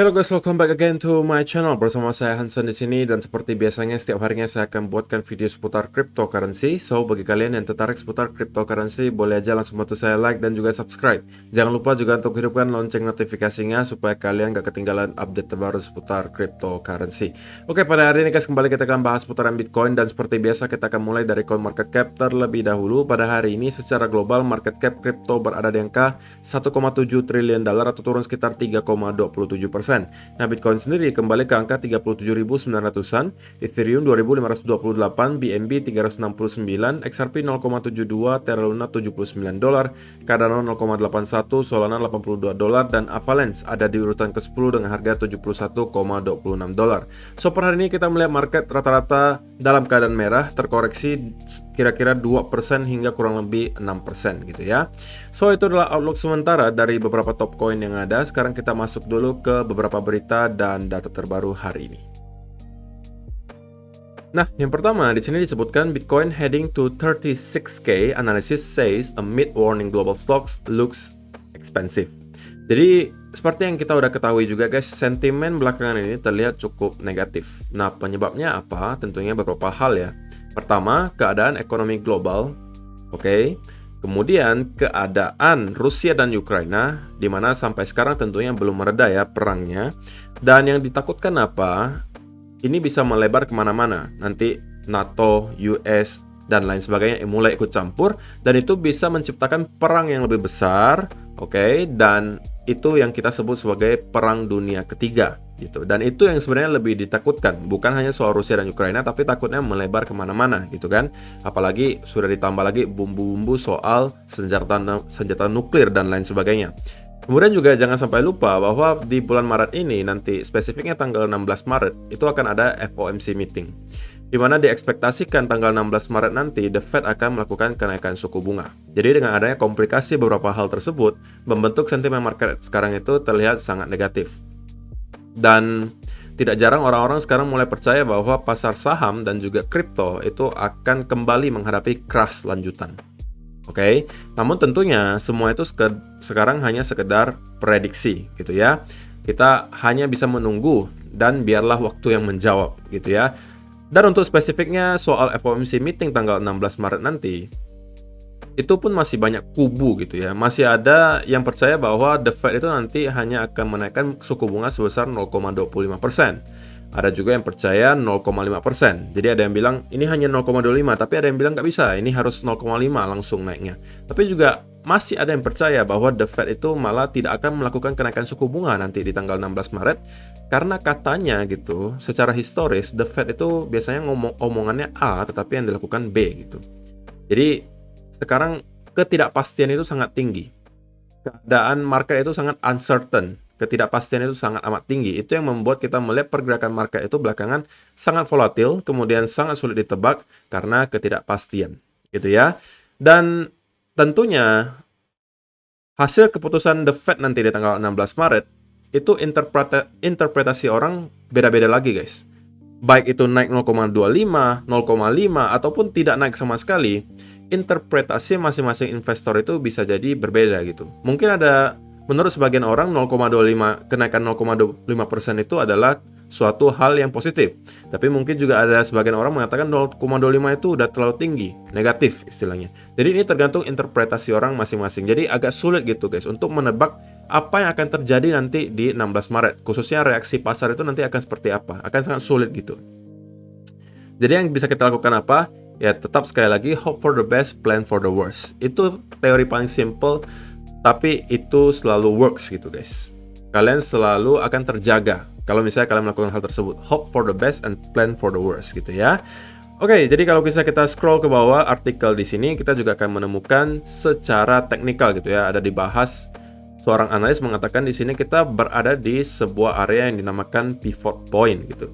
Hello guys, welcome back again to my channel. Bersama saya Hansen di sini, dan seperti biasanya setiap harinya saya akan buatkan video seputar cryptocurrency. So bagi kalian yang tertarik seputar cryptocurrency, boleh aja langsung bantu saya like dan juga subscribe. Jangan lupa juga untuk hidupkan lonceng notifikasinya supaya kalian gak ketinggalan update terbaru seputar cryptocurrency. Oke, pada hari ini guys, kembali kita akan bahas seputaran Bitcoin, dan seperti biasa kita akan mulai dari coin market cap terlebih dahulu. Pada hari ini secara global market cap crypto berada di angka 1,7 triliun dolar atau turun sekitar 3,27%. Nah, Bitcoin sendiri kembali ke angka 37.900-an, Ethereum 2.528, BNB 369, XRP 0,72, Terra Luna 79 dolar, Cardano 0,81, Solana 82 dolar, dan Avalanche ada di urutan ke-10 dengan harga 71,26 dolar. So per hari ini kita melihat market rata-rata dalam keadaan merah, terkoreksi kira-kira 2% hingga kurang lebih 6% gitu ya. So itu adalah outlook sementara dari beberapa top coin yang ada. Sekarang kita masuk dulu ke beberapa berita dan data terbaru hari ini. Nah, yang pertama di sini disebutkan Bitcoin heading to 36K. Analysis says amid warning global stocks looks expensive. Jadi seperti yang kita udah ketahui juga guys, sentimen belakangan ini terlihat cukup negatif. Nah, penyebabnya apa? Tentunya beberapa hal ya. Pertama, keadaan ekonomi global. Oke. Kemudian keadaan Rusia dan Ukraina, di mana sampai sekarang tentunya belum mereda ya perangnya. Dan yang ditakutkan apa? Ini bisa melebar kemana-mana. Nanti NATO, US, dan lain sebagainya mulai ikut campur. Dan itu bisa menciptakan perang yang lebih besar. Oke, dan itu yang kita sebut sebagai perang dunia ketiga. Gitu. Dan itu yang sebenarnya lebih ditakutkan, bukan hanya soal Rusia dan Ukraina, tapi takutnya melebar kemana-mana gitu kan. Apalagi sudah ditambah lagi bumbu-bumbu soal senjata nuklir dan lain sebagainya. Kemudian juga jangan sampai lupa bahwa di bulan Maret ini, nanti spesifiknya tanggal 16 Maret, itu akan ada FOMC meeting, di mana diekspektasikan tanggal 16 Maret nanti The Fed akan melakukan kenaikan suku bunga. Jadi dengan adanya komplikasi beberapa hal tersebut, membentuk sentimen market sekarang itu terlihat sangat negatif. Dan tidak jarang orang-orang sekarang mulai percaya bahwa pasar saham dan juga kripto itu akan kembali menghadapi crash lanjutan. Oke, namun tentunya semua itu sekarang hanya sekedar prediksi gitu ya. Kita hanya bisa menunggu dan biarlah waktu yang menjawab gitu ya. Dan untuk spesifiknya soal FOMC meeting tanggal 16 Maret nanti, itu pun masih banyak kubu gitu ya. Masih ada yang percaya bahwa The Fed itu nanti hanya akan menaikkan suku bunga sebesar 0,25%. Ada juga yang percaya 0,5%. Jadi ada yang bilang ini hanya 0,25, tapi ada yang bilang nggak bisa, ini harus 0,5 langsung naiknya. Tapi juga masih ada yang percaya bahwa The Fed itu malah tidak akan melakukan kenaikan suku bunga nanti di tanggal 16 Maret. Karena katanya gitu, secara historis The Fed itu biasanya omongannya A, tetapi yang dilakukan B gitu. Jadi sekarang ketidakpastian itu sangat tinggi. Keadaan market itu sangat uncertain. Ketidakpastian itu sangat amat tinggi. Itu yang membuat kita melihat pergerakan market itu belakangan sangat volatil, kemudian sangat sulit ditebak karena ketidakpastian. Gitu ya. Dan tentunya hasil keputusan The Fed nanti di tanggal 16 Maret, itu interpretasi orang beda-beda lagi guys. Baik itu naik 0,25, 0,5, ataupun tidak naik sama sekali, interpretasi masing-masing investor itu bisa jadi berbeda gitu. Mungkin ada, menurut sebagian orang 0,25, kenaikan 0,25% itu adalah suatu hal yang positif. Tapi mungkin juga ada sebagian orang mengatakan 0,25 itu udah terlalu tinggi, negatif istilahnya. Jadi ini tergantung interpretasi orang masing-masing. Jadi agak sulit gitu guys untuk menebak apa yang akan terjadi nanti di 16 Maret. Khususnya reaksi pasar itu nanti akan seperti apa. Akan sangat sulit gitu. Jadi yang bisa kita lakukan apa? Ya tetap sekali lagi, hope for the best, plan for the worst. Itu teori paling simple, tapi itu selalu works gitu guys. Kalian selalu akan terjaga kalau misalnya kalian melakukan hal tersebut. Hope for the best and plan for the worst gitu ya. Oke, jadi kalau kita scroll ke bawah artikel di sini, kita juga akan menemukan secara teknikal gitu ya. Ada dibahas, seorang analis mengatakan di sini kita berada di sebuah area yang dinamakan pivot point gitu.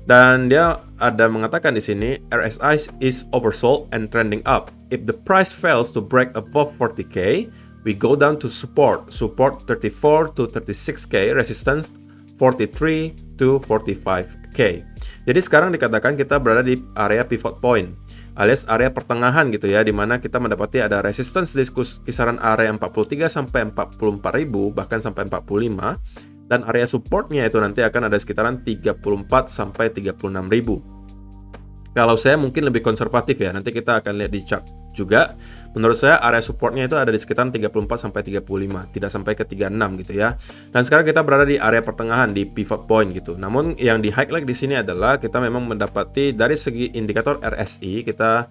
Dan dia ada mengatakan di sini RSI is oversold and trending up. If the price fails to break above 40k, we go down to support 34 to 36k, resistance 43 to 45k. Jadi sekarang dikatakan kita berada di area pivot point, alias area pertengahan gitu ya, di mana kita mendapati ada resistance di kisaran area 43 sampai 44.000, bahkan sampai 45. Dan area supportnya itu nanti akan ada sekitaran 34 sampai 36.000. Kalau saya mungkin lebih konservatif ya, nanti kita akan lihat di chart juga. Menurut saya area supportnya itu ada di sekitar 34 sampai 35, tidak sampai ke 36 gitu ya. Dan sekarang kita berada di area pertengahan di pivot point gitu. Namun yang di highlight di sini adalah kita memang mendapati dari segi indikator RSI kita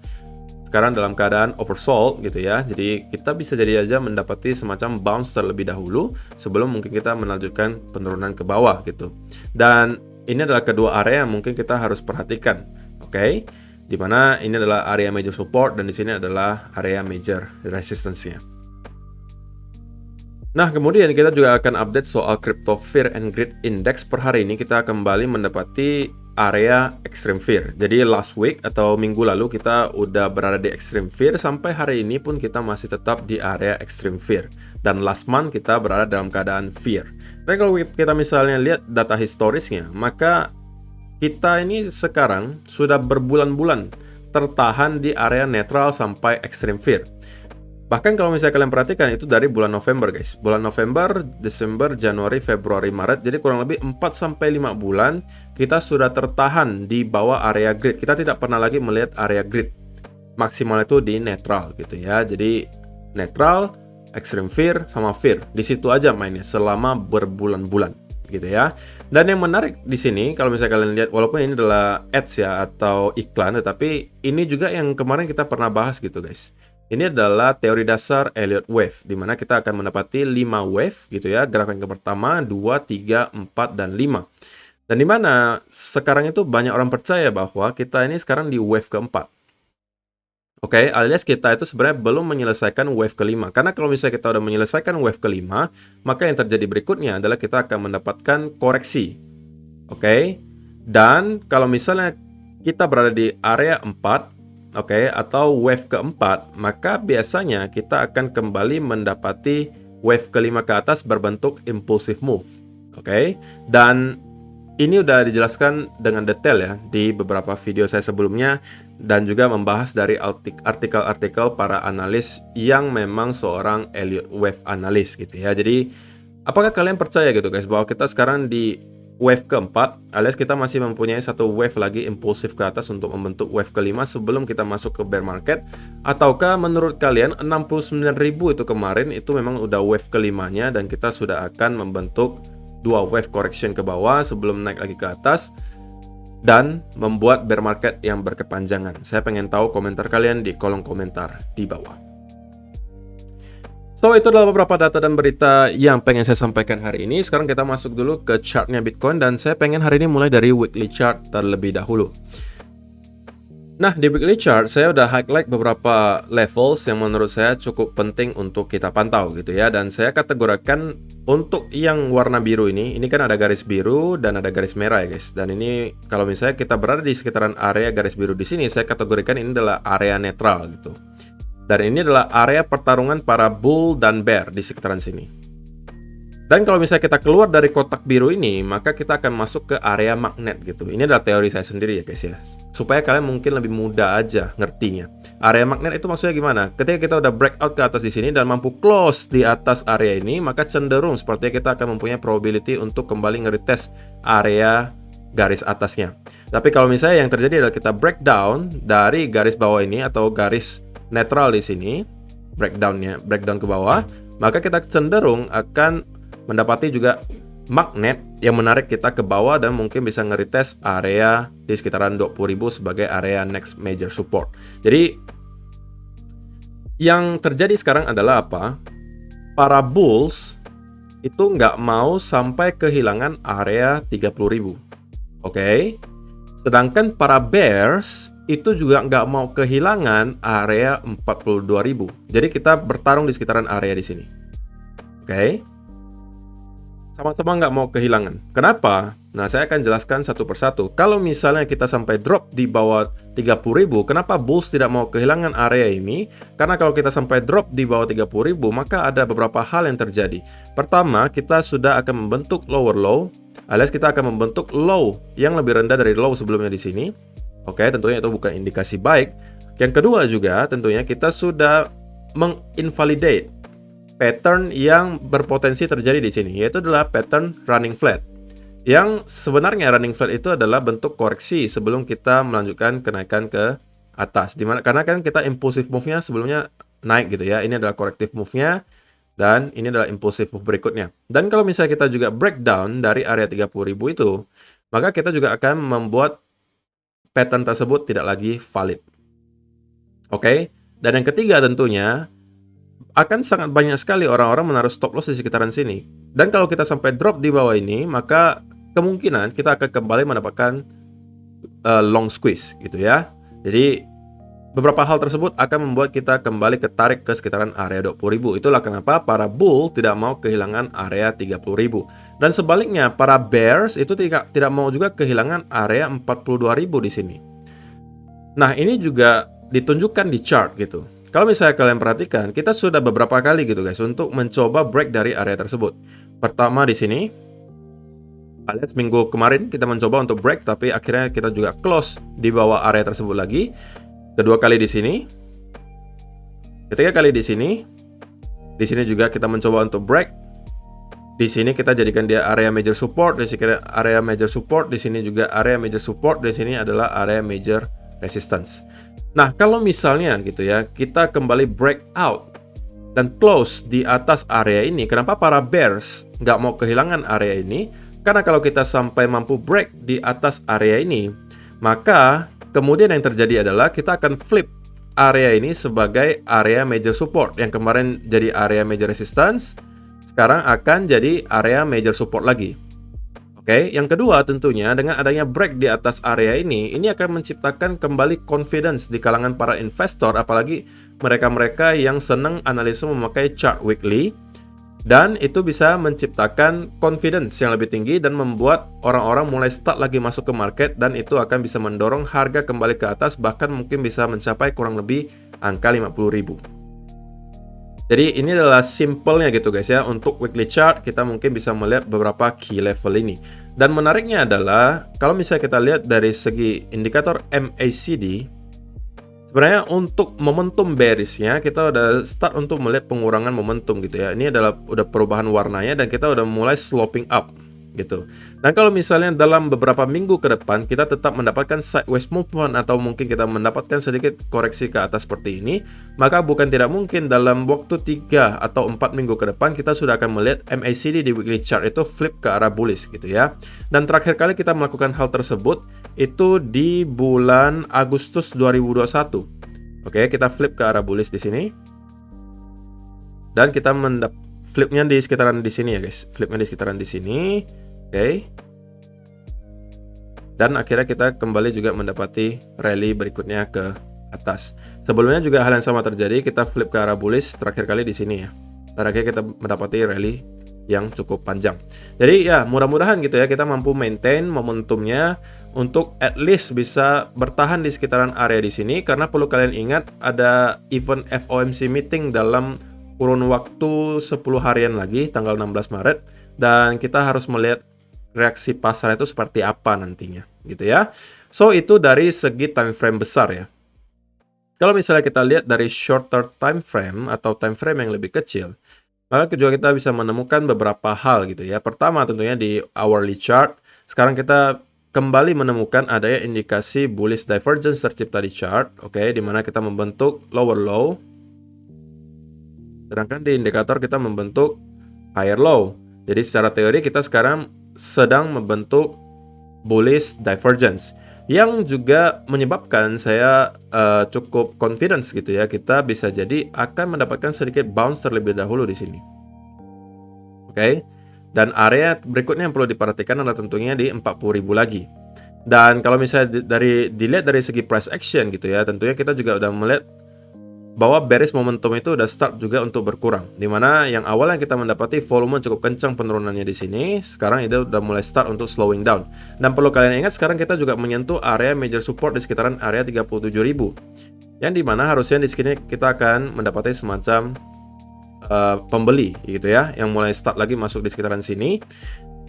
sekarang dalam keadaan oversold gitu ya. Jadi kita bisa jadi aja mendapati semacam bounce terlebih dahulu sebelum mungkin kita melanjutkan penurunan ke bawah gitu. Dan ini adalah kedua area yang mungkin kita harus perhatikan. Oke, dimana ini adalah area major support dan di sini adalah area major resistance-nya. Nah, kemudian kita juga akan update soal crypto fear and greed index per hari ini. Kita kembali mendapati area extreme fear. Jadi last week atau minggu lalu kita udah berada di extreme fear, sampai hari ini pun kita masih tetap di area extreme fear. Dan last month kita berada dalam keadaan fear. Tapi kalau kita misalnya lihat data historisnya, maka kita ini sekarang sudah berbulan-bulan tertahan di area netral sampai extreme fear. Bahkan kalau misalnya kalian perhatikan itu dari bulan November guys. Bulan November, Desember, Januari, Februari, Maret. Jadi kurang lebih 4-5 bulan kita sudah tertahan di bawah area grid. Kita tidak pernah lagi melihat area grid. Maksimal itu di netral gitu ya. Jadi netral, extreme fear, sama fear. Di situ aja mainnya selama berbulan-bulan gitu ya. Dan yang menarik di sini kalau misalnya kalian lihat, walaupun ini adalah ads ya atau iklan, tetapi ini juga yang kemarin kita pernah bahas gitu guys. Ini adalah teori dasar Elliott Wave, di mana kita akan mendapati 5 wave gitu ya. Gerakan yang pertama, 2, 3, 4, dan 5. Dan di mana sekarang itu banyak orang percaya bahwa kita ini sekarang di wave keempat. Oke, alias kita itu sebenarnya belum menyelesaikan wave kelima. Karena kalau misalnya kita udah menyelesaikan wave kelima, maka yang terjadi berikutnya adalah kita akan mendapatkan koreksi. Oke, dan kalau misalnya kita berada di area 4, oke, atau wave keempat, maka biasanya kita akan kembali mendapati wave kelima ke atas berbentuk impulsive move. Oke, dan ini udah dijelaskan dengan detail ya di beberapa video saya sebelumnya, dan juga membahas dari artikel-artikel para analis yang memang seorang Elliott Wave analis gitu ya. Jadi apakah kalian percaya gitu guys bahwa kita sekarang di wave keempat, alias kita masih mempunyai satu wave lagi impulsif ke atas untuk membentuk wave kelima sebelum kita masuk ke bear market? Ataukah menurut kalian 69.000 itu kemarin itu memang udah wave kelimanya dan kita sudah akan membentuk dua wave correction ke bawah sebelum naik lagi ke atas dan membuat bear market yang berkepanjangan? Saya pengen tahu komentar kalian di kolom komentar di bawah. So, itu adalah beberapa data dan berita yang pengen saya sampaikan hari ini. Sekarang kita masuk dulu ke chartnya Bitcoin, dan saya pengen hari ini mulai dari weekly chart terlebih dahulu. Nah, di weekly chart saya udah highlight beberapa levels yang menurut saya cukup penting untuk kita pantau gitu ya. Dan saya kategorikan untuk yang warna biru ini kan ada garis biru dan ada garis merah ya guys. Dan ini kalau misalnya kita berada di sekitaran area garis biru di sini, saya kategorikan ini adalah area netral gitu. Dan ini adalah area pertarungan para bull dan bear di sekitaran sini. Dan kalau misalnya kita keluar dari kotak biru ini, maka kita akan masuk ke area magnet gitu. Ini adalah teori saya sendiri ya guys ya. Supaya kalian mungkin lebih mudah aja ngertinya. Area magnet itu maksudnya gimana? Ketika kita udah breakout ke atas di sini dan mampu close di atas area ini, maka cenderung sepertinya kita akan mempunyai probability untuk kembali nge-retest area garis atasnya. Tapi kalau misalnya yang terjadi adalah kita breakdown dari garis bawah ini atau garis netral di sini, breakdown ke bawah, maka kita cenderung akan mendapati juga magnet yang menarik kita ke bawah dan mungkin bisa nge-retest area di sekitaran 20.000 sebagai area next major support. Jadi yang terjadi sekarang adalah apa? Para bulls itu nggak mau sampai kehilangan area 30.000. Oke? Sedangkan para bears itu juga nggak mau kehilangan area 42.000. Jadi kita bertarung di sekitaran area di sini. Oke? Sama-sama nggak mau kehilangan. Kenapa? Nah, saya akan jelaskan satu persatu. Kalau misalnya kita sampai drop di bawah 30.000, kenapa bulls tidak mau kehilangan area ini? Karena kalau kita sampai drop di bawah 30.000, maka ada beberapa hal yang terjadi. Pertama, kita sudah akan membentuk lower low, alias kita akan membentuk low yang lebih rendah dari low sebelumnya di sini. Oke, tentunya itu bukan indikasi baik. Yang kedua juga, tentunya kita sudah menginvalidate pattern yang berpotensi terjadi di sini, yaitu adalah pattern running flat. Yang sebenarnya running flat itu adalah bentuk koreksi sebelum kita melanjutkan kenaikan ke atas. Dimana karena kan kita impulsive move-nya sebelumnya naik gitu ya. Ini adalah corrective move-nya dan ini adalah impulsive move berikutnya. Dan kalau misalnya kita juga breakdown dari area 30.000 itu, maka kita juga akan membuat pattern tersebut tidak lagi valid. Oke. Dan yang ketiga tentunya akan sangat banyak sekali orang-orang menaruh stop loss di sekitaran sini. Dan kalau kita sampai drop di bawah ini, maka kemungkinan kita akan kembali mendapatkan long squeeze gitu ya. Jadi beberapa hal tersebut akan membuat kita kembali ketarik ke sekitaran area 20.000. Itulah kenapa para bull tidak mau kehilangan area 30.000. Dan sebaliknya, para bears itu tidak mau juga kehilangan area 42.000 di sini. Nah, ini juga ditunjukkan di chart gitu. Kalau misalnya kalian perhatikan, kita sudah beberapa kali gitu guys untuk mencoba break dari area tersebut. Pertama di sini, alias minggu kemarin kita mencoba untuk break, tapi akhirnya kita juga close di bawah area tersebut lagi. Kedua kali di sini, ketiga kali di sini juga kita mencoba untuk break. Di sini kita jadikan dia area major support, di sini area major support, di sini juga area major support, di sini adalah area major resistance. Nah, kalau misalnya gitu ya, kita kembali breakout dan close di atas area ini, kenapa para bears nggak mau kehilangan area ini? Karena kalau kita sampai mampu break di atas area ini, maka kemudian yang terjadi adalah kita akan flip area ini sebagai area major support. Yang kemarin jadi area major resistance, sekarang akan jadi area major support lagi. Oke, yang kedua tentunya dengan adanya break di atas area ini akan menciptakan kembali confidence di kalangan para investor, apalagi mereka-mereka yang senang analisa memakai chart weekly, dan itu bisa menciptakan confidence yang lebih tinggi dan membuat orang-orang mulai start lagi masuk ke market, dan itu akan bisa mendorong harga kembali ke atas, bahkan mungkin bisa mencapai kurang lebih angka 50.000. Jadi ini adalah simpelnya gitu guys ya. Untuk weekly chart kita mungkin bisa melihat beberapa key level ini. Dan menariknya adalah kalau misalnya kita lihat dari segi indikator MACD, sebenarnya untuk momentum bearishnya kita udah start untuk melihat pengurangan momentum gitu ya. Ini adalah udah perubahan warnanya dan kita udah mulai sloping up gitu. Dan kalau misalnya dalam beberapa minggu ke depan kita tetap mendapatkan sideways movement atau mungkin kita mendapatkan sedikit koreksi ke atas seperti ini, maka bukan tidak mungkin dalam waktu 3 atau 4 minggu ke depan kita sudah akan melihat MACD di weekly chart itu flip ke arah bullish gitu ya. Dan terakhir kali kita melakukan hal tersebut itu di bulan Agustus 2021. Oke, kita flip ke arah bullish di sini. Dan kita flipnya di sekitaran di sini ya guys. Flipnya di sekitaran di sini. Oke. Dan akhirnya kita kembali juga mendapati rally berikutnya ke atas. Sebelumnya juga hal yang sama terjadi, kita flip ke arah bullish terakhir kali di sini ya. Dan akhirnya kita mendapati rally yang cukup panjang. Jadi ya mudah-mudahan gitu ya kita mampu maintain momentumnya untuk at least bisa bertahan di sekitaran area di sini, karena perlu kalian ingat ada event FOMC meeting dalam kurun waktu 10 harian lagi tanggal 16 Maret, dan kita harus melihat reaksi pasar itu seperti apa nantinya gitu ya. So itu dari segi time frame besar ya. Kalau misalnya kita lihat dari shorter time frame atau time frame yang lebih kecil, maka juga kita bisa menemukan beberapa hal gitu ya. Pertama tentunya di hourly chart, sekarang kita kembali menemukan adanya indikasi bullish divergence tercipta di chart, oke, di mana kita membentuk lower low, sedangkan di indikator kita membentuk higher low. Jadi secara teori kita sekarang sedang membentuk bullish divergence, yang juga menyebabkan saya cukup confidence gitu ya, kita bisa jadi akan mendapatkan sedikit bounce terlebih dahulu di sini. Oke. Dan area berikutnya yang perlu diperhatikan adalah tentunya di 40.000 lagi. Dan kalau misalnya dilihat dari segi price action gitu ya, tentunya kita juga udah melihat bahwa bearish momentum itu udah start juga untuk berkurang. Dimana yang awalnya kita mendapati volume cukup kencang penurunannya di sini, sekarang itu udah mulai start untuk slowing down. Dan perlu kalian ingat sekarang kita juga menyentuh area major support di sekitaran area 37.000. Yang dimana harusnya di sini kita akan mendapati semacam pembeli gitu ya, yang mulai start lagi masuk di sekitaran sini.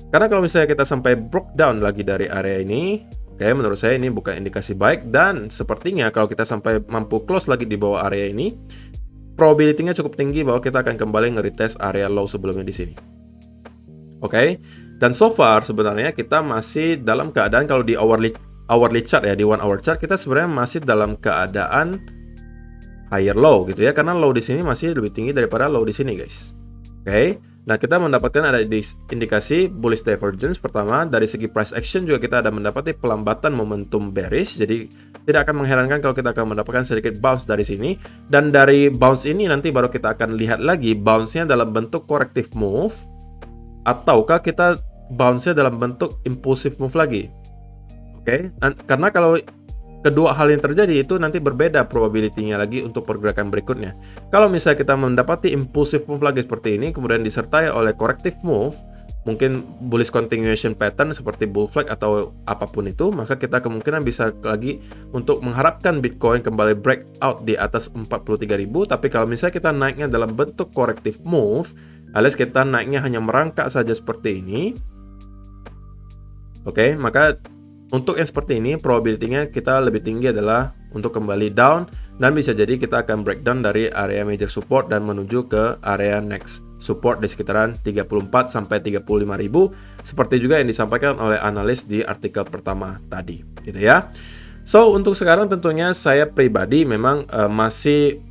Karena kalau misalnya kita sampai broke down lagi dari area ini, oke, menurut saya ini bukan indikasi baik, dan sepertinya kalau kita sampai mampu close lagi di bawah area ini, probability-nya cukup tinggi bahwa kita akan kembali nge-retest area low sebelumnya di sini. Oke. Dan so far sebenarnya kita masih dalam keadaan kalau di hourly chart ya, di 1 hour chart kita sebenarnya masih dalam keadaan higher low gitu ya, karena low di sini masih lebih tinggi daripada low di sini, guys. Oke. Nah, kita mendapatkan ada indikasi bullish divergence. Pertama, dari segi price action juga kita ada mendapati pelambatan momentum bearish. Jadi, tidak akan mengherankan kalau kita akan mendapatkan sedikit bounce dari sini. Dan dari bounce ini nanti baru kita akan lihat lagi bounce-nya dalam bentuk corrective move, ataukah kita bounce-nya dalam bentuk impulsive move lagi. Oke. Karena kalau kedua hal yang terjadi itu nanti berbeda probability-nya lagi untuk pergerakan berikutnya. Kalau misalnya kita mendapati impulsive move lagi seperti ini, kemudian disertai oleh corrective move, mungkin bullish continuation pattern seperti bull flag atau apapun itu, maka kita kemungkinan bisa lagi untuk mengharapkan Bitcoin kembali breakout di atas 43.000. Tapi kalau misalnya kita naiknya dalam bentuk corrective move, alias kita naiknya hanya merangkak saja seperti ini, oke, maka untuk yang seperti ini, probability-nya kita lebih tinggi adalah untuk kembali down, dan bisa jadi kita akan breakdown dari area major support dan menuju ke area next support di sekitaran 34 sampai 35.000, seperti juga yang disampaikan oleh analis di artikel pertama tadi, gitu ya. So, untuk sekarang tentunya saya pribadi memang masih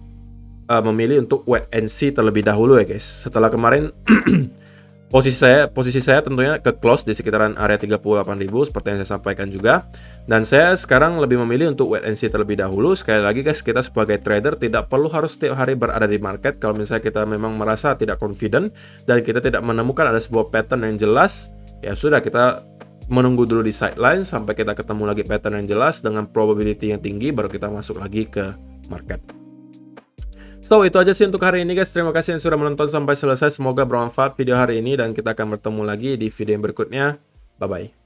memilih untuk wait and see terlebih dahulu ya, guys. Setelah kemarin Posisi saya tentunya ke close di sekitaran area 38.000 seperti yang saya sampaikan juga. Dan saya sekarang lebih memilih untuk wait and see terlebih dahulu. Sekali lagi guys, kita sebagai trader tidak perlu harus setiap hari berada di market. Kalau misalnya kita memang merasa tidak confident dan kita tidak menemukan ada sebuah pattern yang jelas, ya sudah, kita menunggu dulu di sideline sampai kita ketemu lagi pattern yang jelas dengan probability yang tinggi, baru kita masuk lagi ke market. So, itu aja sih untuk hari ini guys. Terima kasih yang sudah menonton sampai selesai. Semoga bermanfaat video hari ini dan kita akan bertemu lagi di video yang berikutnya. Bye-bye.